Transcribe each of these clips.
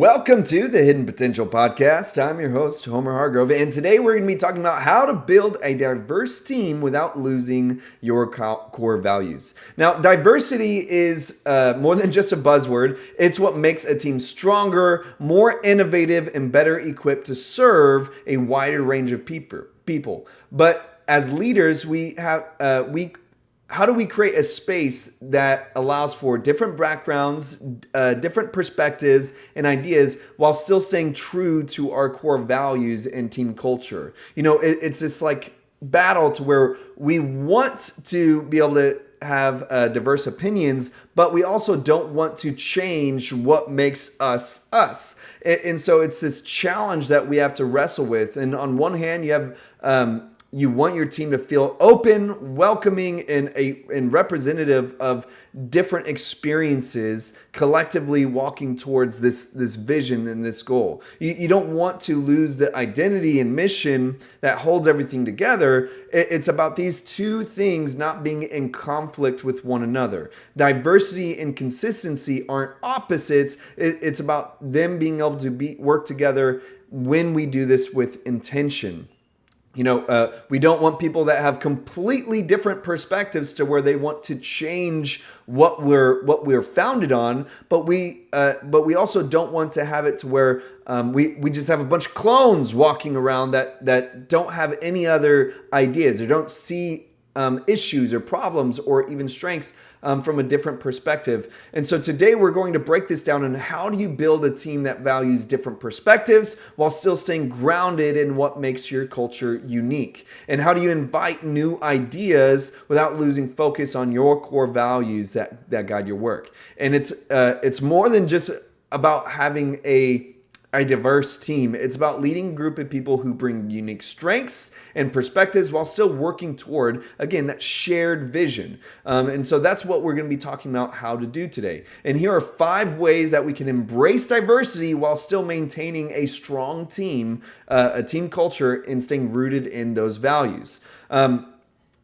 Welcome to the Hidden Potential Podcast. I'm your host, Homer Hargrove, and today we're going to be talking about how to build a diverse team without losing your core values. Now, diversity is more than just a buzzword. It's what makes a team stronger, more innovative, and better equipped to serve a wider range of people. But as leaders, how do we create a space that allows for different backgrounds, different perspectives and ideas while still staying true to our core values and team culture? It's this like battle to where we want to be able to have diverse opinions, but we also don't want to change what makes us us. And so it's this challenge that we have to wrestle with. And on one hand, you want your team to feel open, welcoming, and representative of different experiences, collectively walking towards this vision and this goal. You don't want to lose the identity and mission that holds everything together. It's about these two things not being in conflict with one another. Diversity and consistency aren't opposites. It's about them being able to work together when we do this with intention. We don't want people that have completely different perspectives to where they want to change what we're founded on, but we also don't want to have it to where we just have a bunch of clones walking around that don't have any other ideas or don't see issues or problems or even strengths from a different perspective. And so today we're going to break this down on how do you build a team that values different perspectives while still staying grounded in what makes your culture unique. And how do you invite new ideas without losing focus on your core values that guide your work. And it's more than just about having a diverse team. It's about leading a group of people who bring unique strengths and perspectives while still working toward, again, that shared vision. And so that's what we're going to be talking about how to do today. And here are 5 ways that we can embrace diversity while still maintaining a strong team, a team culture, and staying rooted in those values.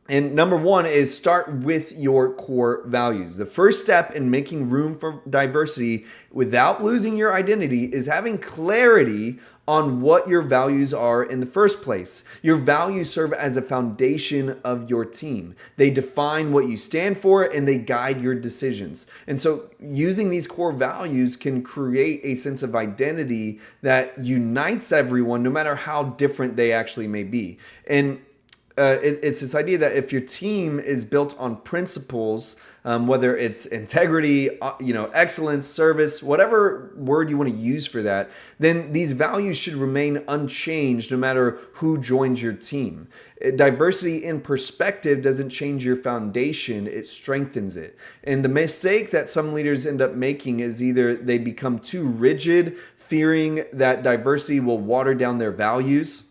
And number 1 is start with your core values. The first step in making room for diversity without losing your identity is having clarity on what your values are in the first place. Your values serve as a foundation of your team. They define what you stand for and they guide your decisions. And so using these core values can create a sense of identity that unites everyone no matter how different they actually may be. And it's this idea that if your team is built on principles, whether it's integrity, excellence, service, whatever word you want to use for that, then these values should remain unchanged no matter who joins your team. Diversity in perspective doesn't change your foundation, it strengthens it. And the mistake that some leaders end up making is either they become too rigid, fearing that diversity will water down their values,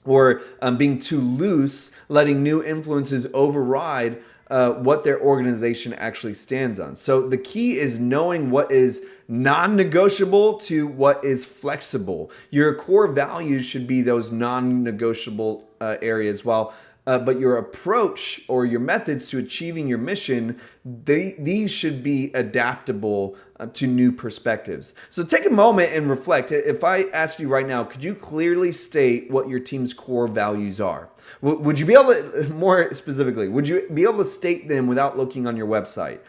or being too loose, letting new influences override what their organization actually stands on. So the key is knowing what is non-negotiable to what is flexible. Your core values should be those non-negotiable areas, but your approach or your methods to achieving your mission, these should be adaptable to new perspectives. So take a moment and reflect. If I asked you right now, could you clearly state what your team's core values are? Would you be able to, more specifically, would you be able to state them without looking on your website?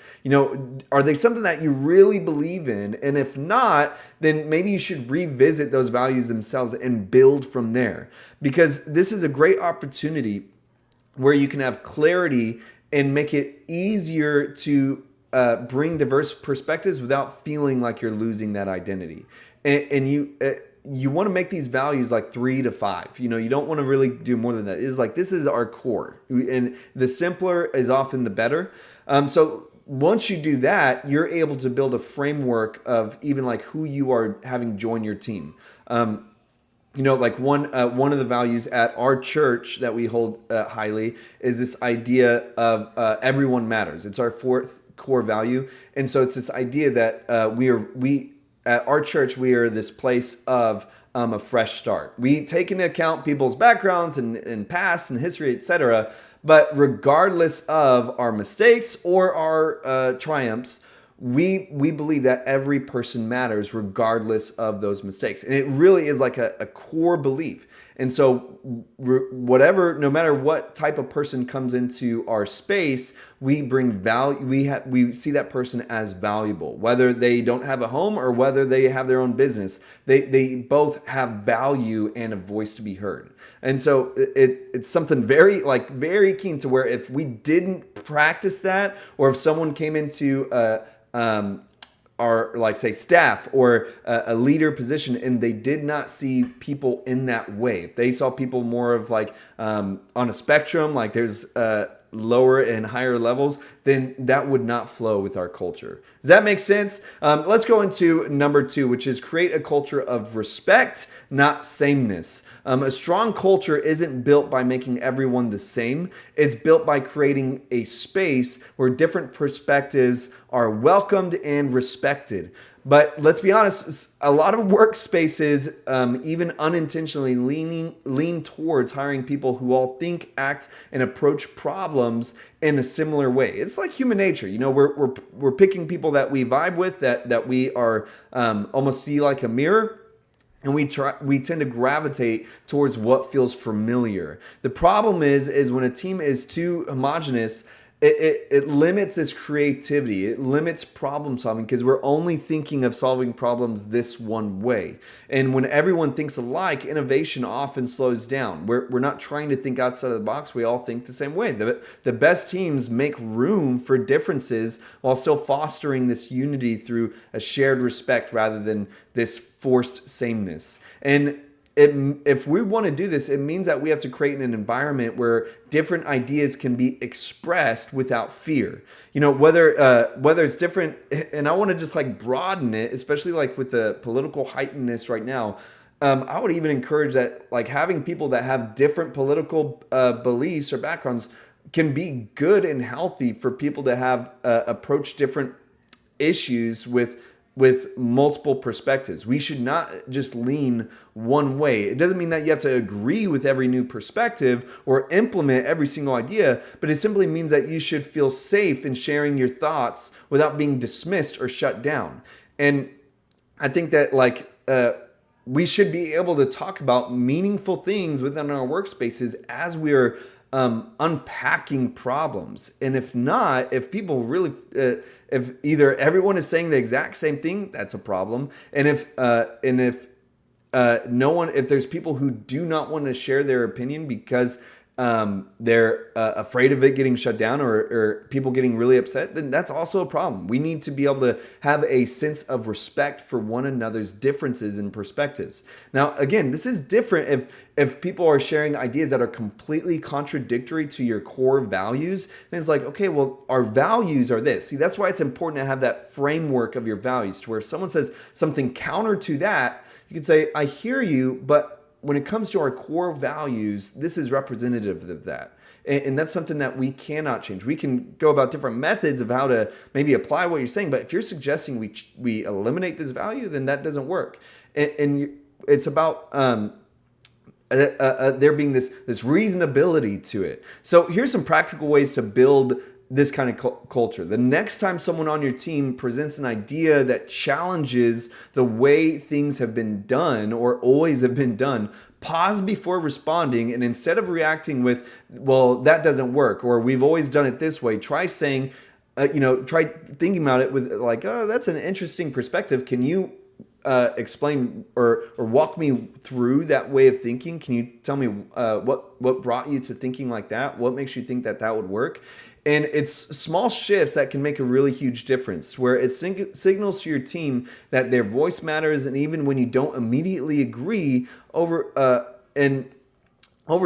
Are they something that you really believe in? And if not, then maybe you should revisit those values themselves and build from there. Because this is a great opportunity where you can have clarity and make it easier to bring diverse perspectives without feeling like you're losing that identity. And you want to make these values like 3 to 5. You don't want to really do more than that. It's like, this is our core. And the simpler is often the better. So once you do that, you're able to build a framework of even like who you are having join your team. Like one of the values at our church that we hold highly is this idea of everyone matters. It's our 4th core value, and so it's this idea that we at our church we are this place of a fresh start. We take into account people's backgrounds and past and history, etc. But regardless of our mistakes or our triumphs, we believe that every person matters regardless of those mistakes. And it really is like a core belief. And so whatever, no matter what type of person comes into our space, we bring value. We see that person as valuable, whether they don't have a home or whether they have their own business. They both have value and a voice to be heard. And so it's something very keen to where if we didn't practice that, or if someone came into our, like, say, staff or a leader position and they did not see people in that way, if they saw people more of like on a spectrum, like there's lower and higher levels, then that would not flow with our culture. Does that make sense? Let's go into number 2, which is create a culture of respect, not sameness. A strong culture isn't built by making everyone the same. It's built by creating a space where different perspectives are welcomed and respected. But let's be honest, a lot of workspaces, even unintentionally, lean towards hiring people who all think, act, and approach problems in a similar way. It's like human nature. You know, we're picking people that we vibe with, that we are almost see like a mirror. And we tend to gravitate towards what feels familiar. The problem is when a team is too homogenous, it limits its creativity. It limits problem solving because we're only thinking of solving problems this one way. And when everyone thinks alike, innovation often slows down. We're not trying to think outside of the box. We all think the same way. The best teams make room for differences while still fostering this unity through a shared respect rather than this forced sameness. And if we want to do this, it means that we have to create an environment where different ideas can be expressed without fear. You know, whether it's different, and I want to just like broaden it, especially like with the political heightenedness right now. I would even encourage that, like, having people that have different political beliefs or backgrounds can be good and healthy for people to have approach different issues with multiple perspectives. We should not just lean one way. It doesn't mean that you have to agree with every new perspective or implement every single idea, but it simply means that you should feel safe in sharing your thoughts without being dismissed or shut down. And I think that we should be able to talk about meaningful things within our workspaces as we're unpacking problems. And if not, if people really, if either everyone is saying the exact same thing, that's a problem. And if there's people who do not want to share their opinion because they're afraid of it getting shut down or people getting really upset, then that's also a problem. We need to be able to have a sense of respect for one another's differences and perspectives. Now, again, this is different if people are sharing ideas that are completely contradictory to your core values. Then it's like, okay, well, our values are this. See, that's why it's important to have that framework of your values, to where if someone says something counter to that, you can say, I hear you, but when it comes to our core values, this is representative of that. And that's something that we cannot change. We can go about different methods of how to maybe apply what you're saying, but if you're suggesting we eliminate this value, then that doesn't work. And it's about there being this reasonability to it. So here's some practical ways to build this kind of culture. The next time someone on your team presents an idea that challenges the way things have been done or always have been done, pause before responding, and instead of reacting with, well, that doesn't work, or we've always done it this way, try saying, try thinking about it with like, oh, that's an interesting perspective. Can you explain or walk me through that way of thinking? Can you tell me what brought you to thinking like that? What makes you think that would work? And it's small shifts that can make a really huge difference, where it signals to your team that their voice matters, and even when you don't immediately agree, over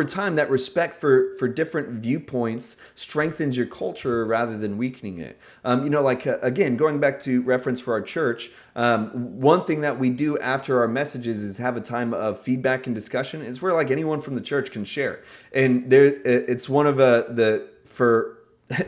time, that respect for different viewpoints strengthens your culture rather than weakening it. Again, going back to reference for our church, one thing that we do after our messages is have a time of feedback and discussion. It's where like anyone from the church can share, and it's one of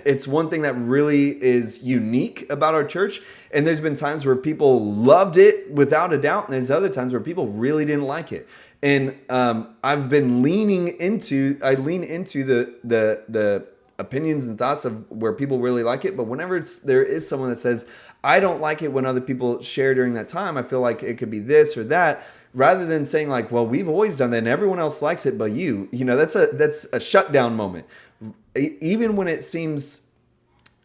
it's one thing that really is unique about our church. And there's been times where people loved it without a doubt, and there's other times where people really didn't like it. And I've been lean into the opinions and thoughts of where people really like it. But whenever there is someone that says, I don't like it when other people share during that time, I feel like it could be this or that, rather than saying like, well, we've always done that and everyone else likes it but you know, that's a shutdown moment. Even when it seems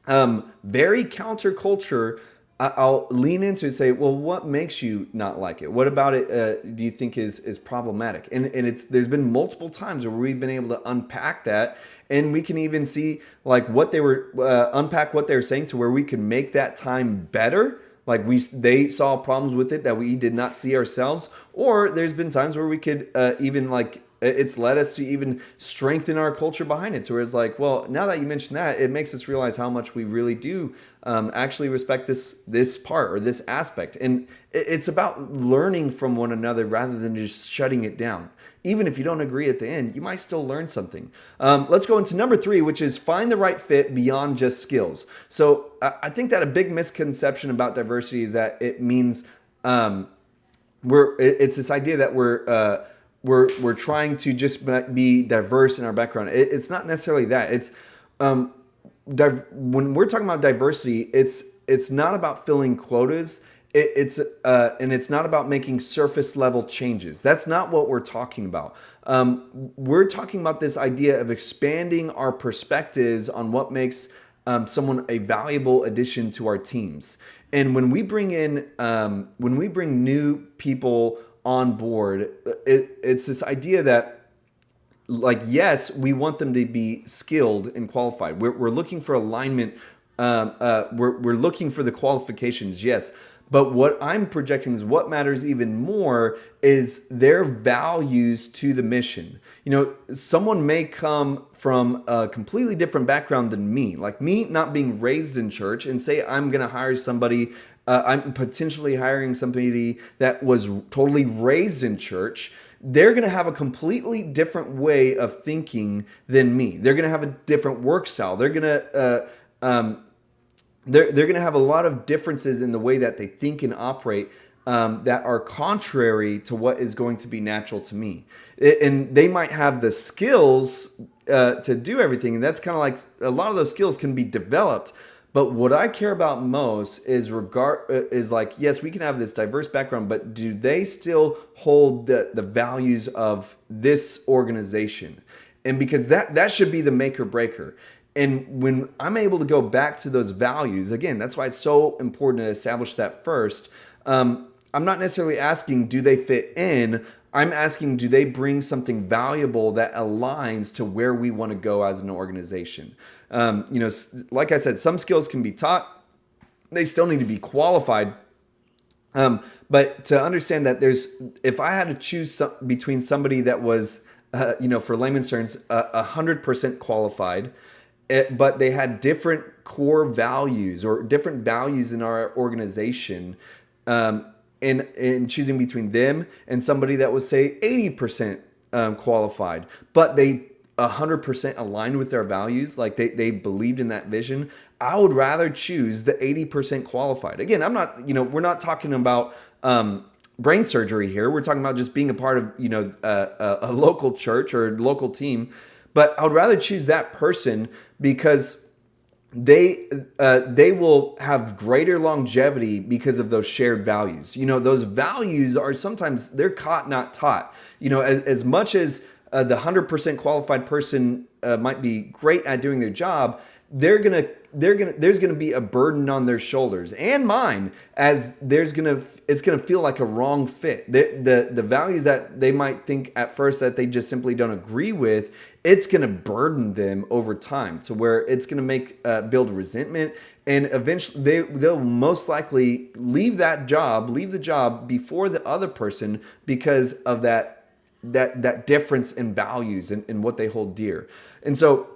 very counterculture, I'll lean into and say, well, what makes you not like it? What about it do you think is problematic? And there's been multiple times where we've been able to unpack that, and we can even see like what they were unpack what they were saying to where we can make that time better. Like they saw problems with it that we did not see ourselves, or there's been times where we could even like it's led us to even strengthen our culture behind it. So where it's like, well, now that you mentioned that, it makes us realize how much we really do actually respect this part or this aspect. And it's about learning from one another rather than just shutting it down. Even if you don't agree at the end, you might still learn something. Let's go into number 3, which is find the right fit beyond just skills. So I think that a big misconception about diversity is that it means it's this idea that we're trying to just be diverse in our background. It's not necessarily that. It's when we're talking about diversity, it's not about filling quotas. And it's not about making surface level changes. That's not what we're talking about. We're talking about this idea of expanding our perspectives on what makes someone a valuable addition to our teams. And when we bring new people on board, it's this idea that, like, yes, we want them to be skilled and qualified. We're looking for alignment. We're looking for the qualifications, yes. But what I'm projecting is what matters even more is their values to the mission. You know, someone may come from a completely different background than me, like me not being raised in church, and say I'm going to hire somebody. I'm potentially hiring somebody that was totally raised in church. They're going to have a completely different way of thinking than me. They're going to have a different work style. They're going to they're going to have a lot of differences in the way that they think and operate that are contrary to what is going to be natural to me. And they might have the skills to do everything. And that's kind of like a lot of those skills can be developed. But what I care about most is like, yes, we can have this diverse background, but do they still hold the values of this organization? And because that should be the make or breaker. And when I'm able to go back to those values, again, that's why it's so important to establish that first. I'm not necessarily asking, do they fit in? I'm asking, do they bring something valuable that aligns to where we want to go as an organization? Like I said, some skills can be taught. They still need to be qualified. But to understand that if I had to choose between somebody that was, for layman's terms, 100% qualified, but they had different core values or different values in our organization, in choosing between them and somebody that was, say, 80% qualified, but they 100% aligned with their values, like they believed in that vision, I would rather choose the 80% qualified. Again, we're not talking about brain surgery here. We're talking about just being a part of, a local church or local team. But I would rather choose that person because they will have greater longevity because of those shared values. Those values are sometimes they're caught, not taught. As much as the 100% qualified person might be great at doing their job, there's gonna be a burden on their shoulders and mine, as it's gonna feel like a wrong fit. The values that they might think at first that they just simply don't agree with, it's gonna burden them over time to where it's gonna build resentment, and eventually they'll most likely leave the job before the other person because of that difference in values and what they hold dear. And so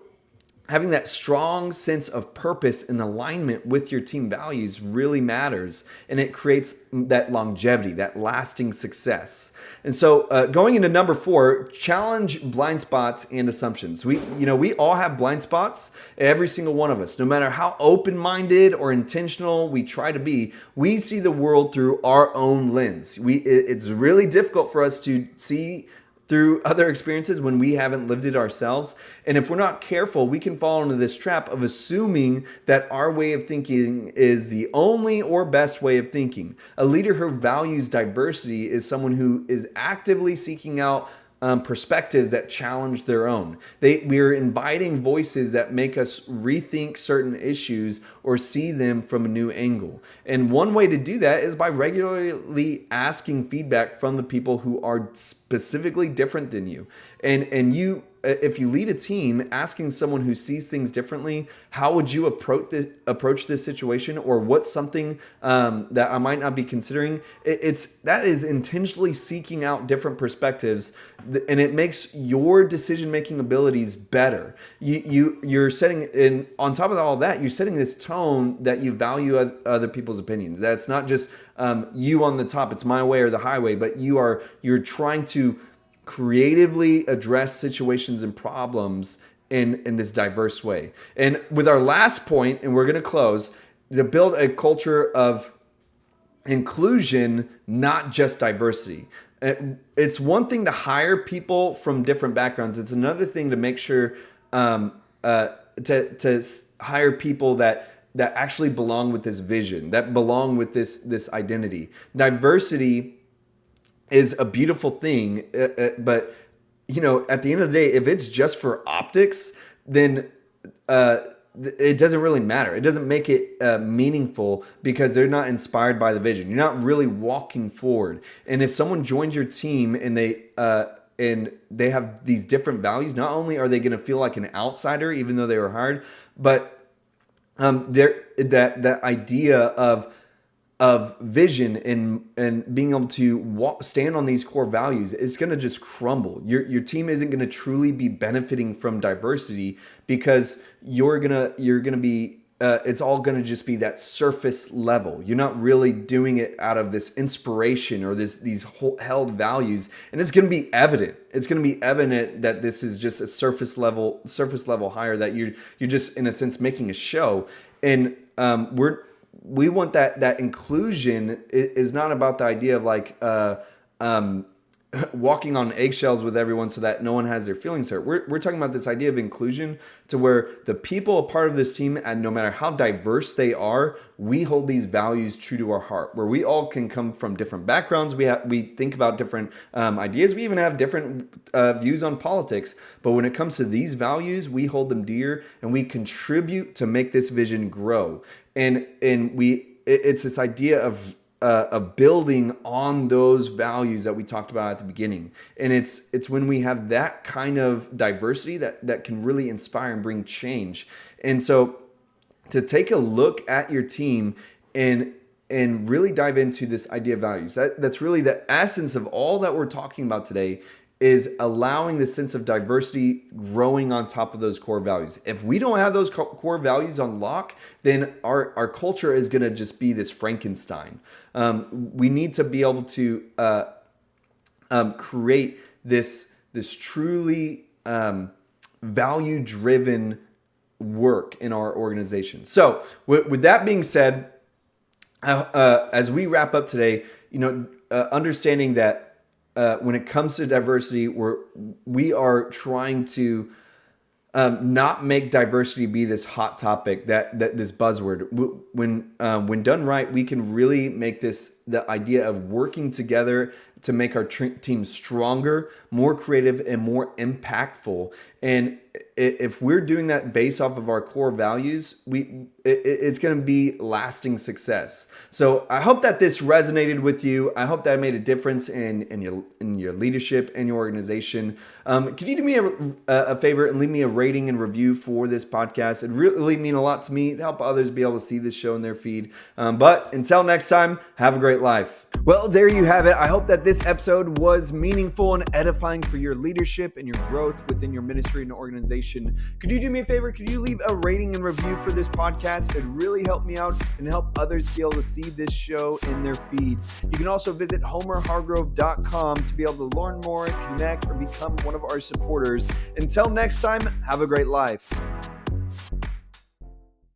having that strong sense of purpose and alignment with your team values really matters, and it creates that longevity, that lasting success. And so going into number 4, challenge blind spots and assumptions. We all have blind spots, every single one of us. No matter how open-minded or intentional we try to be, we see the world through our own lens. It's really difficult for us to see through other experiences when we haven't lived it ourselves. And if we're not careful, we can fall into this trap of assuming that our way of thinking is the only or best way of thinking. A leader who values diversity is someone who is actively seeking out perspectives that challenge their own. We are inviting voices that make us rethink certain issues or see them from a new angle. And one way to do that is by regularly asking feedback from the people who are specifically different than you. And you, if you lead a team, asking someone who sees things differently, how would you approach this situation, or what's something that I might not be considering? That is intentionally seeking out different perspectives, and it makes your decision-making abilities better. You're setting, and on top of all that, you're setting this tone that you value other people's opinions. That's not just you on the top, it's my way or the highway, but you're trying to creatively address situations and problems in this diverse way. And with our last point, and we're going to close, to build a culture of inclusion, not just diversity. It's one thing to hire people from different backgrounds. It's another thing to make sure to hire people that actually belong with this vision, that belong with this identity. Diversity is a beautiful thing, but at the end of the day, if it's just for optics, then it doesn't really matter. It doesn't make it meaningful because they're not inspired by the vision. You're not really walking forward. And if someone joins your team and they have these different values, not only are they going to feel like an outsider, even though they were hired, but that idea of vision and being able to stand on these core values, it's going to just crumble. Your team isn't going to truly be benefiting from diversity because you're going to be it's all going to just be that surface level. You're not really doing it out of this inspiration or these held values, and it's going to be evident. It's going to be evident that this is just a surface level hire, that you're just in a sense making a show. And we want that inclusion is not about the idea of like walking on eggshells with everyone so that no one has their feelings hurt. We're talking about this idea of inclusion to where the people a part of this team, and no matter how diverse they are, we hold these values true to our heart, where we all can come from different backgrounds. We think about different ideas. We even have different views on politics. But when it comes to these values, we hold them dear and we contribute to make this vision grow. And it's this idea of building on those values that we talked about at the beginning. And it's when we have that kind of diversity that can really inspire and bring change. And so to take a look at your team and really dive into this idea of values, that's really the essence of all that we're talking about today, is allowing the sense of diversity growing on top of those core values. If we don't have those core values on lock, then our culture is going to just be this Frankenstein. We need to be able to create this truly value-driven work in our organization. So with that being said, as we wrap up today, understanding that when it comes to diversity, we are trying to not make diversity be this hot topic, that this buzzword. When done right, we can really make this the idea of working together to make our team stronger, more creative, and more impactful. And if we're doing that based off of our core values, it's going to be lasting success. So I hope that this resonated with you. I hope that made a difference in your leadership and your organization. Could you do me a favor and leave me a rating and review for this podcast? It really mean a lot to me to help others be able to see this show in their feed. But until next time, have a great life. Well, there you have it. I hope that this episode was meaningful and edifying for your leadership and your growth within your ministry and organization. Could you do me a favor? Could you leave a rating and review for this podcast? It'd really help me out and help others be able to see this show in their feed. You can also visit homerhargrove.com to be able to learn more, connect, or become one of our supporters. Until next time, have a great life.